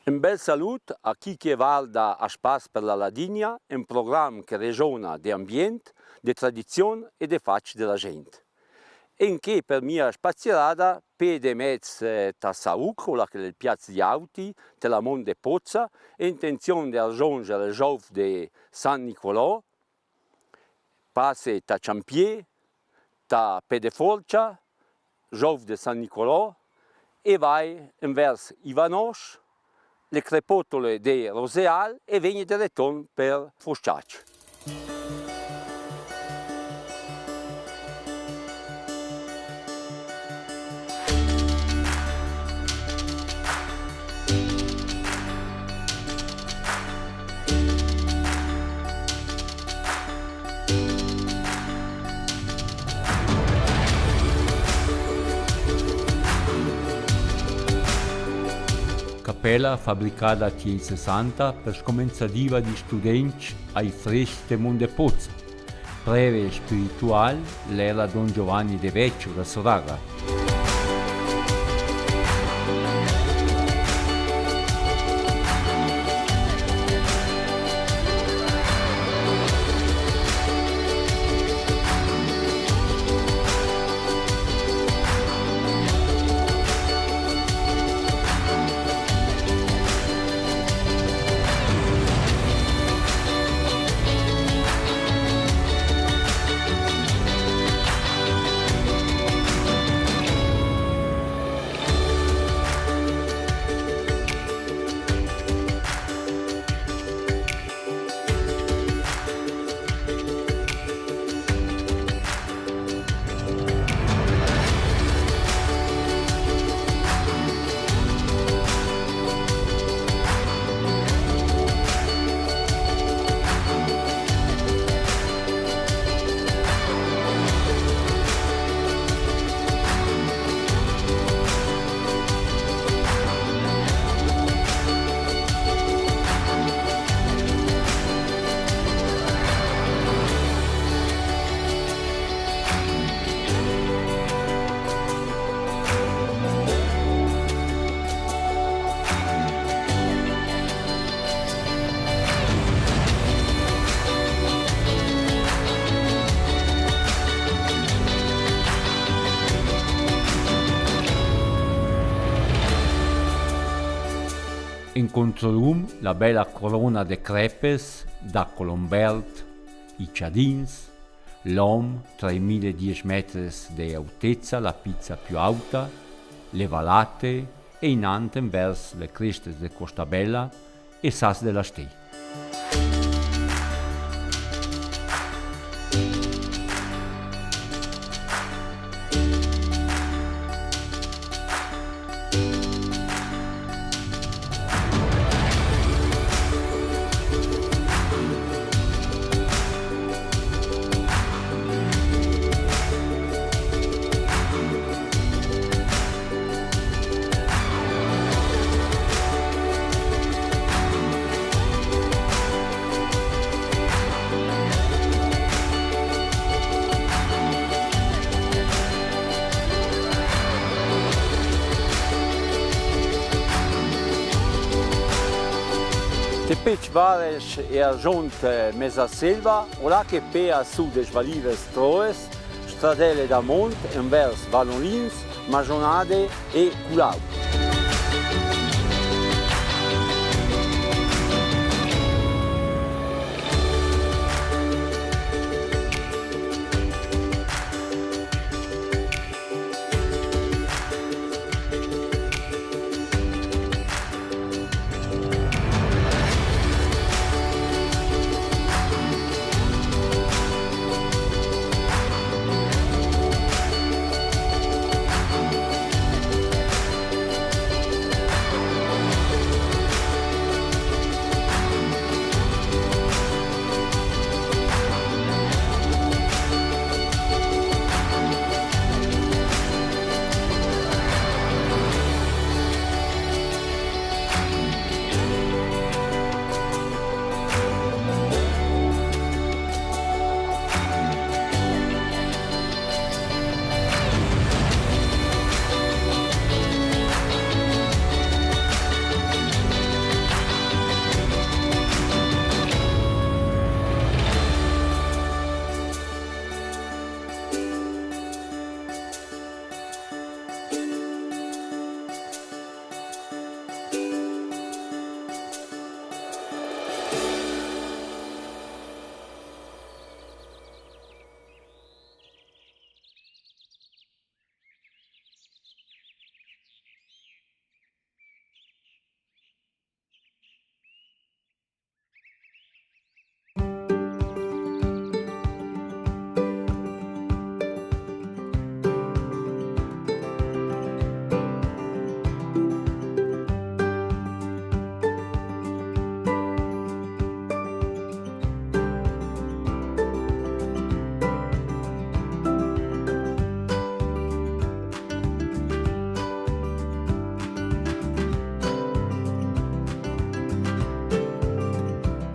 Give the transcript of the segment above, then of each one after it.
Un bel salut a chi che valda a Spas per la Ladigna, un programma che ragiona di ambiente, di tradizione e di facce della gente. E che per mia spazierada, pede mezz ta Saucola, che è il piazza di Auti, della Monte Pozza, intenzione di raggiungere il giove di San Nicolò, passe ta Ciampier, ta Pedeforcia, giove di San Nicolò, e vai verso Ivanos, le crepotole di Roseal e vieni di ritorno per Frusciaccio. Cappella fabbricata nel 60 per scomenzativa di studenti ai freschi del Monte Pozza. Preve spirituale l'era Don Giovanni De Vecchio da Soraga. In controlum la bella corona de crepes da Colombert, i ciadins, l'om 3010 metri di altezza, la pizza più alta, le valate e in antem vers le creste de Costabella e Sas della Stei. Te pech vares e argont mesa selva, ola che pe a sud de valives troes, stradelle da mont, envers Valolins, Majonade e Culau.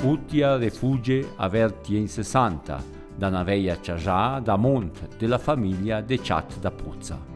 Utia refugie averti in 60, da una veia ciasà da mont della famiglia de Chat da Puzza.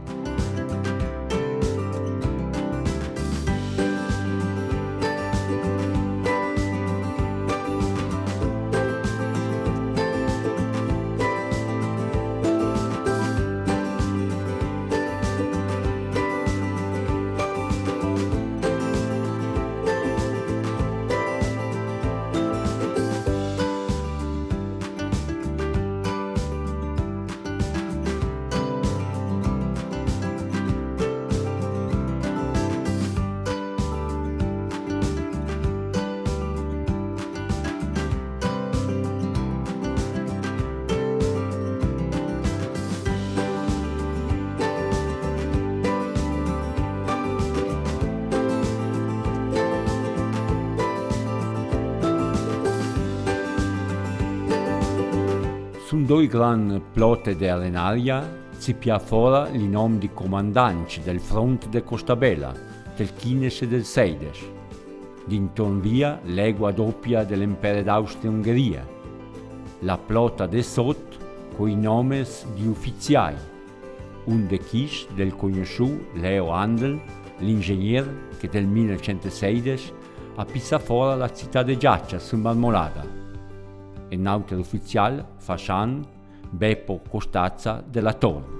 Sun due gran plotte de arenaria si pia fora il nome di comandanti del fronte de Costabella, del 15 e del 16, d'intorno via legua doppia dell'impero d'Austria-Ungheria, la plotta de sot coi nomes di ufficiali, un de chis del conosciuto Leo Handel, l'ingegnere che del 1916 ha pissa fora la città de Giaccia su Marmolada, e l'altro ufficiale Fascian Beppo Costazza della Torre.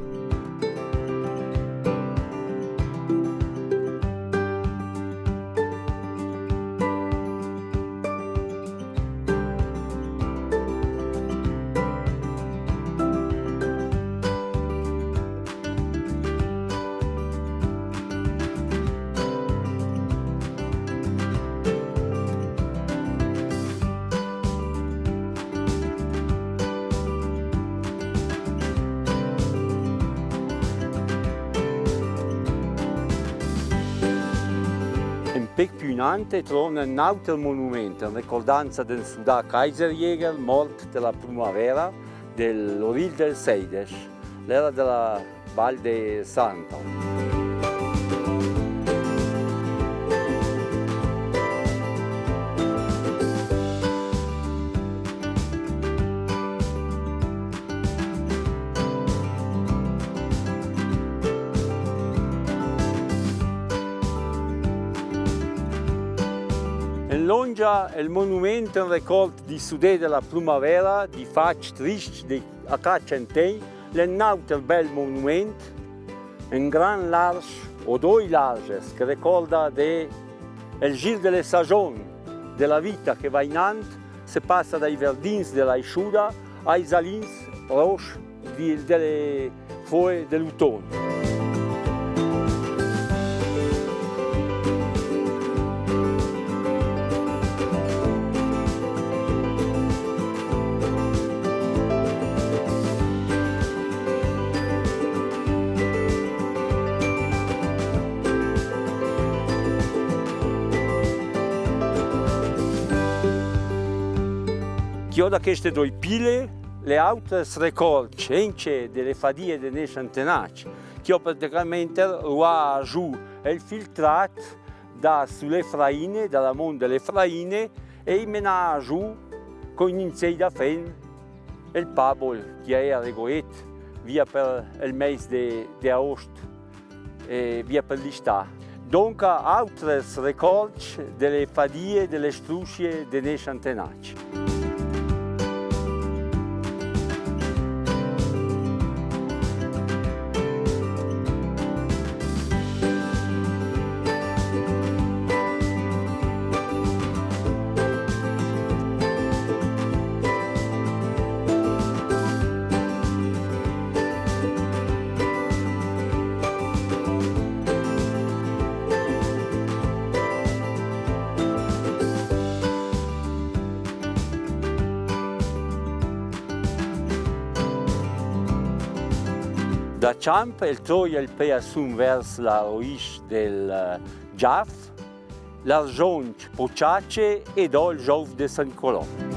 Pec più in ante trova un altro monumento in ricordanza del soldato Kaiserjäger morto della primavera dell'Oril del 16, l'era della Val de Santo. Longia è il monumento in ricordo di Sudè della primavera, di faccia triste di Accacentei, è un altro bel monumento, un gran large o due larges che ricorda il giro delle stagioni, della vita che va in avanti, si passa dai verdins della Sciuda ai salins roche delle foglie dell'autunno. Da queste due pile, le altre raccolte delle fadie dei centenari, che praticamente va giù il filtrato sulle fraine, dalla monte delle fraine, e mena giù con inizi da fine il pabol che è a Regoet, via per il mese di agosto e via per l'estate. Dunque, altre raccolte delle fadie, delle strusce dei centenari. Da Ciamp il troia il peassun vers la roish del Giaf, l'Argionc Pociace e do il Giov de San Colombo.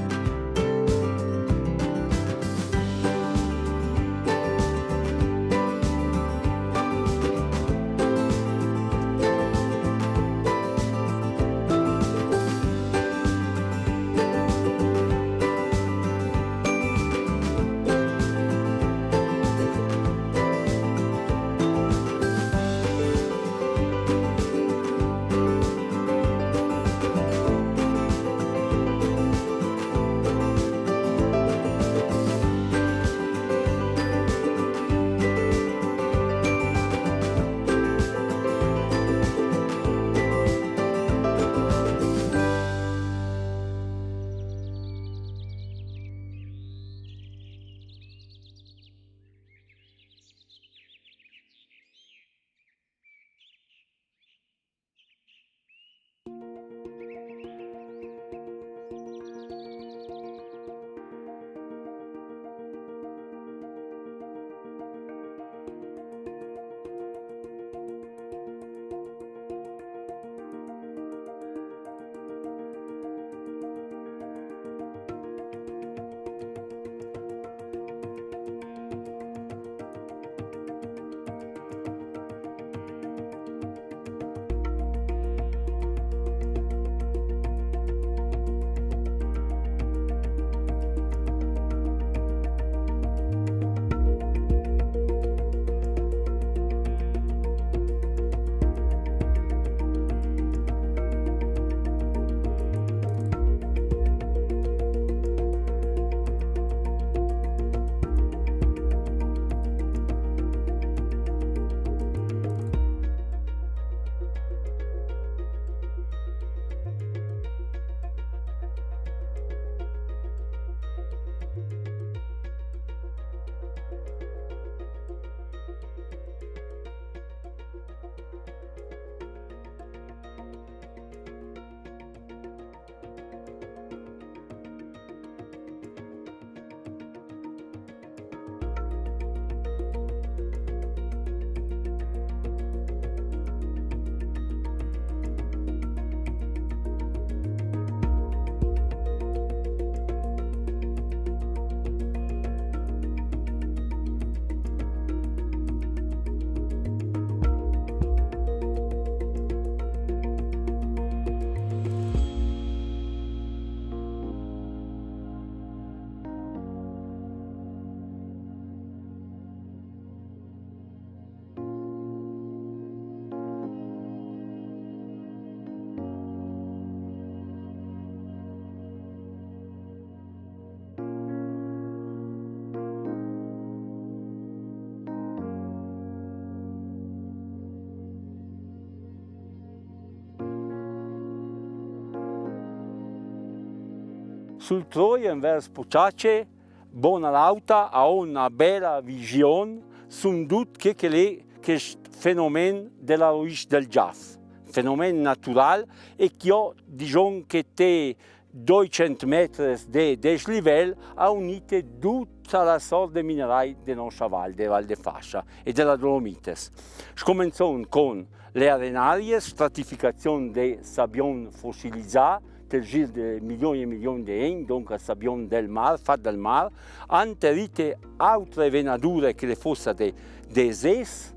sul Troi envers Pociace, buona lauta ha una bella visione su tutto che fenomeno della roish del jazz, fenomeno naturale e che diciamo che te 200 metri di dislivello ha unito tutta la sorta di minerali della nostra valle, della Val de Fascia e della Dolomites. Scominciamo con le arenarie, stratificazione di sabbione fossilizzati, del giro di milioni e milioni di anni, dunque sabbione del mare, fatto dal mare, anterite altre venature che le fossero dei ses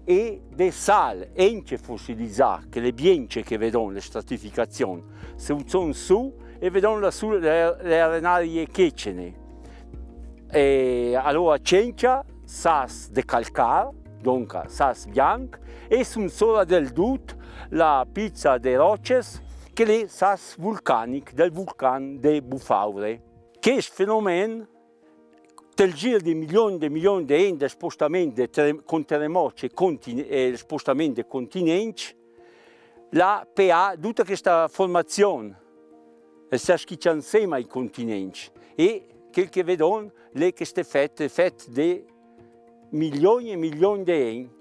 e dei sal, ence fossilizzate, che le bience che vedono le stratificazioni, si usano su e vedono lassù le arenarie checene. E allora c'è sas de calcar, dunque sas bianco, e sul solo del dut la pizza de roches, che è sas vulcanic del vulcano de Bufaure. Questo fenomeno, del giro di milioni di anni di spostamento con terremoti e spostamento dei continenti, la PA, tutta questa formazione, si schiccia insieme ai continenti e quel che vedono è queste fette di milioni e milioni di anni.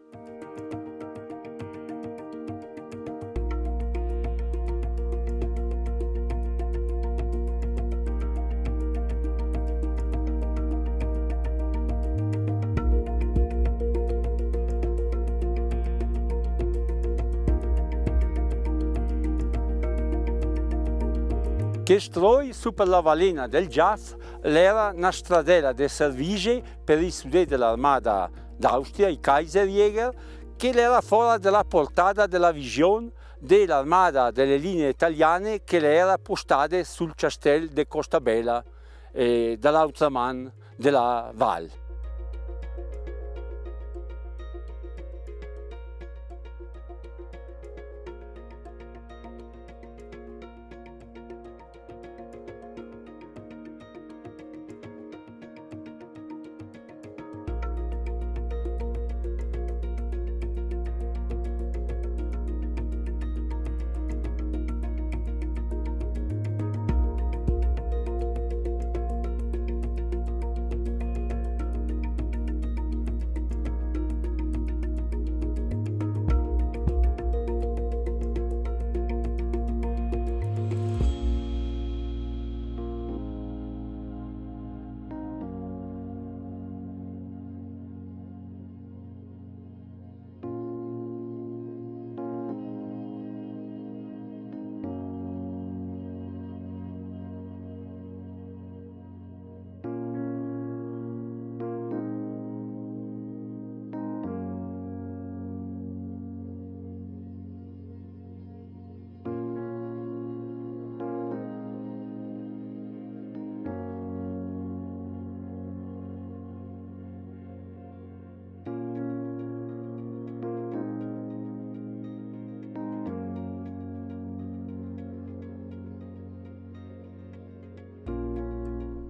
Che stroi su per la Valena del Giaf era una stradella di servizio per i soldati dell'armata d'Austria, i Kaiserjäger, che era fuori dalla portata della visione dell'armata delle linee italiane che era postata sul castello di Costabella dall'altra man della Val.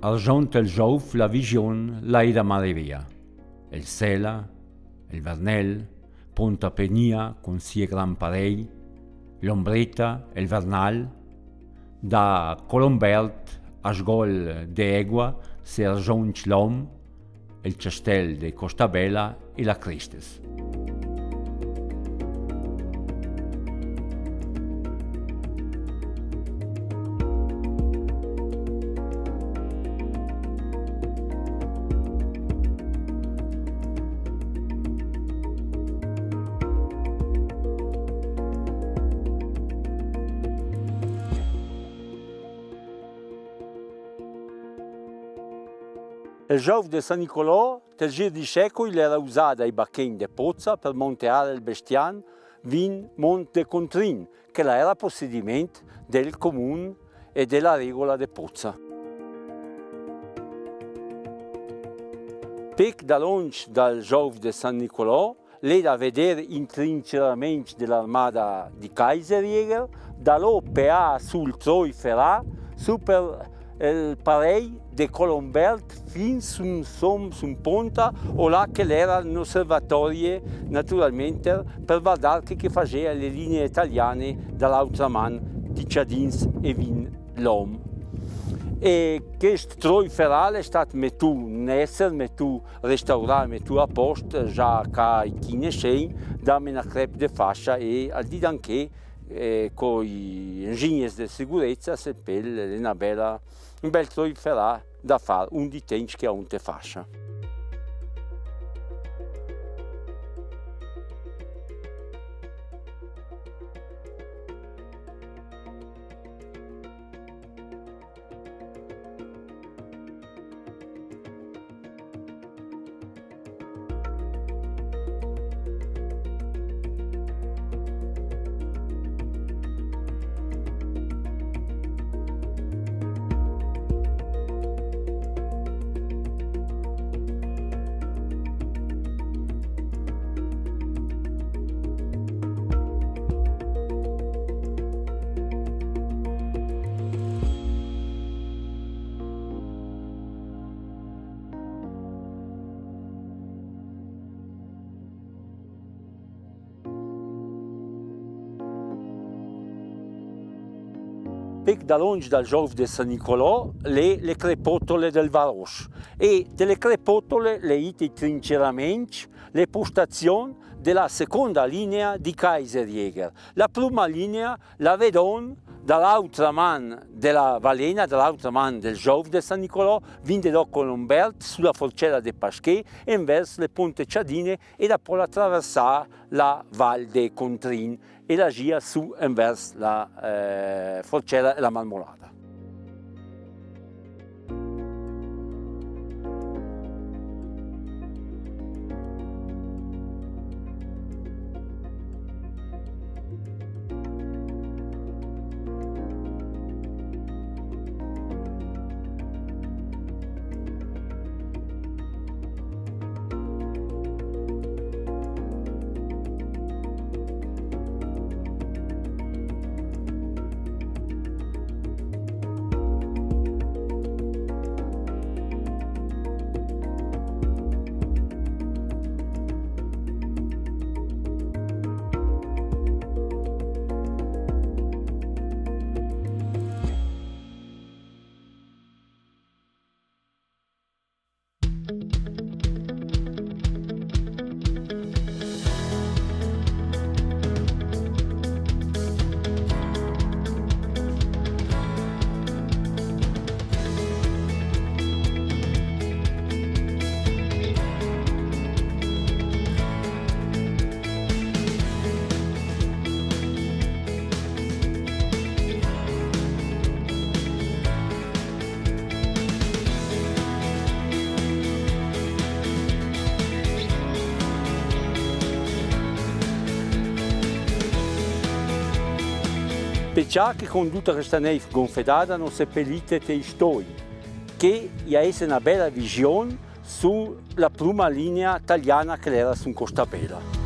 Argent el Jauf la vision l'Aida Marevia, el Sela, el Vernel, Ponta Penia con sie gran parell, l'Ombretta, el Vernal, da Colombert a sgol de Egua se argent l'Om, el Castell de Costabella e la Cristes. Il Giove di San Nicolò, nel giro di secoli, era usato ai bacchini di Pozza per montare il bestiame vin Monte Contrin, che era possedimento del comune e della regola di Pozza. Pec da longe dal Giove di San Nicolò, lei da vedere intrinceramenti dell'armata di Kaiserjäger, da lì PA sul Troi Ferrà, su per il parei di Colombert fin su un ponta o là che era un osservatorio naturalmente per guardare che faceva le linee italiane dall'altra man di Ciadins e Vin l'Om. E questo troi ferale è stato messo in essere, messo restaurato, messo a posto già che chi sceglie da una crepe di fascia e al di anche con gli ingegneri di sicurezza si pelle un bel troi ferale da fare un di tempo che ha una fascia. Pec da lungi dal giorno di San Nicolò le crepotole del Varos e delle crepotole le iti trinceramenti, le postazioni della seconda linea di Kaiserjäger. La prima linea la vedono dall'altra man della Valena, dall'altra man del giorno di San Nicolò, vinde da Colombert sulla forcella de Pasquet e verso le Ponte Ciadine e da poi attraversare la Val de Contrin e la gira su verso la forcella e la Marmolada. Perciò che con tutta questa neve gonfiata non si pelite te stoi, che ha una bella visione sulla prima linea italiana che era su Costa Bella.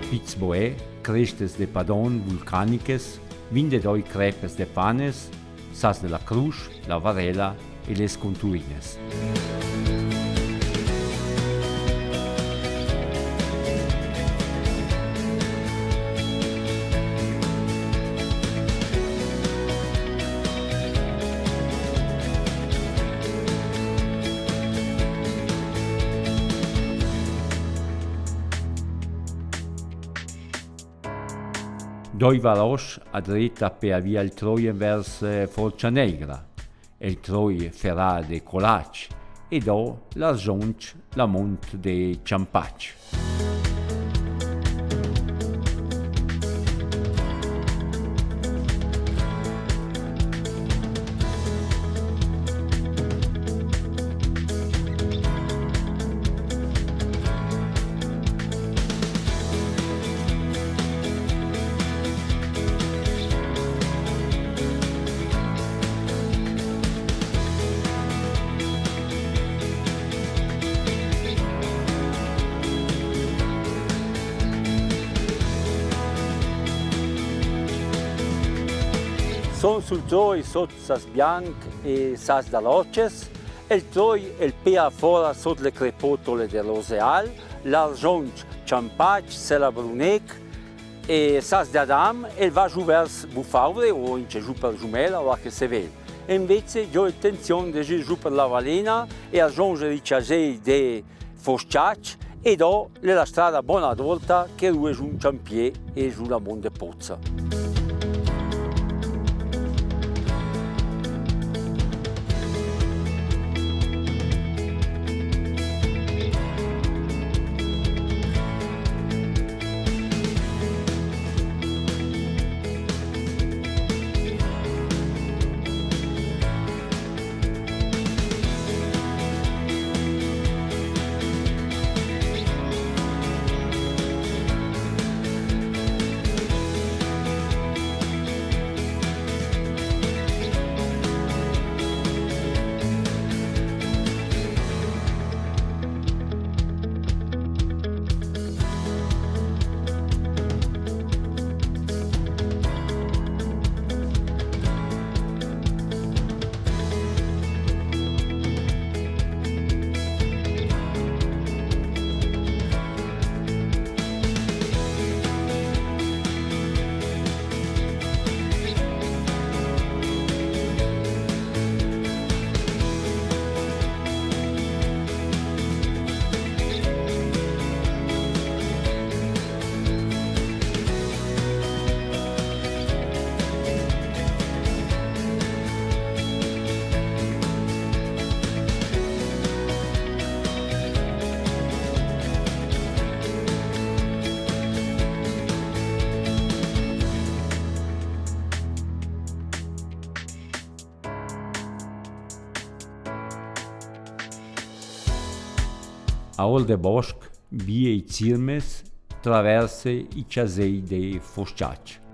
Pizzboe, crestes de padon vulcaniques, vinde doi crepes de panes, sas de la Cruz, la Varela e les Conturines. Doi varos a dreta per via il Troie vers Forcia Negra, il Troie ferà de Colac e do la Zonc la Mont de Ciampac. Sono sul troi sotto sas bianc e sas d'aloces, il troi il pea fora sotto le crepotole del roseal, l'argent ciampac se la brunec e sas d'Adam e va giù verso Bufaure o in giù per Giumela o a che se vede. E invece ho intenzione di giù per la Valena e aggiungere i casei di Fosciac e do la strada buona volta che lui è giù in Ciampier e giù la Monte Pozza. A Oldebosc vie i Zirmes traverse i casei de Fosciac.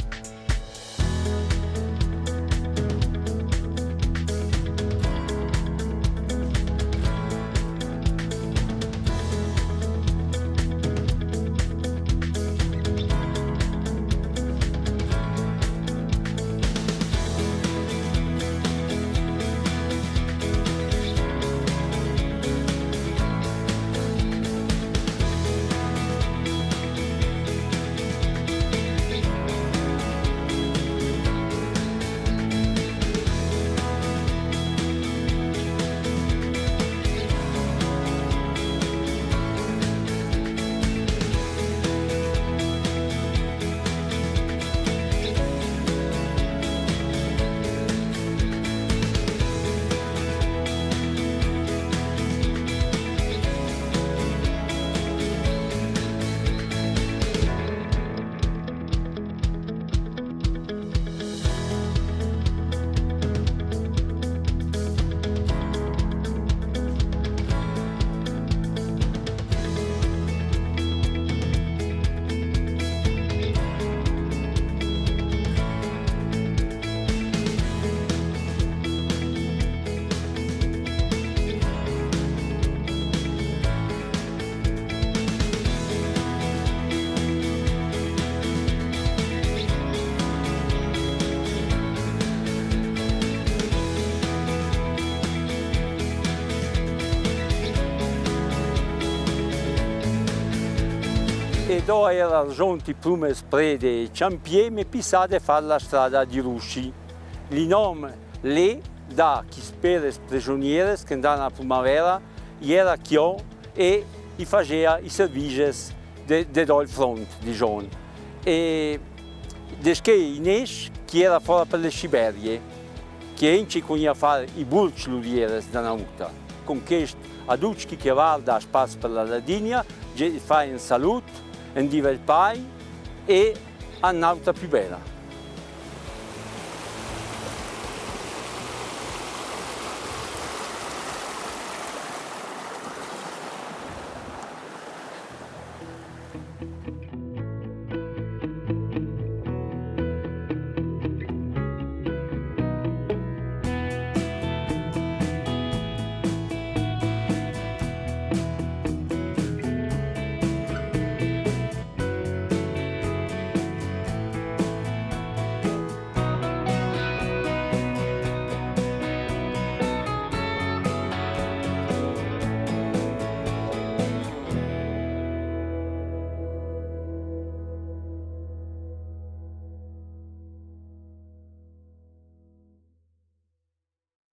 E dopo era giunto i primi spredi Ciampier, mi pensate a fare la strada di Rusci. Il nome lì da chi spera prigionieri che andavano a primavera, era chiò e gli faceva i servizi di il front di John. E desché Ines, che era fuori per le Siberie, che inci con a fare i burcilulieri da Nauta. Con questo adulti che va da spazio per la Ladinia, fa un saluto, un divelpai e a un'altra più bella.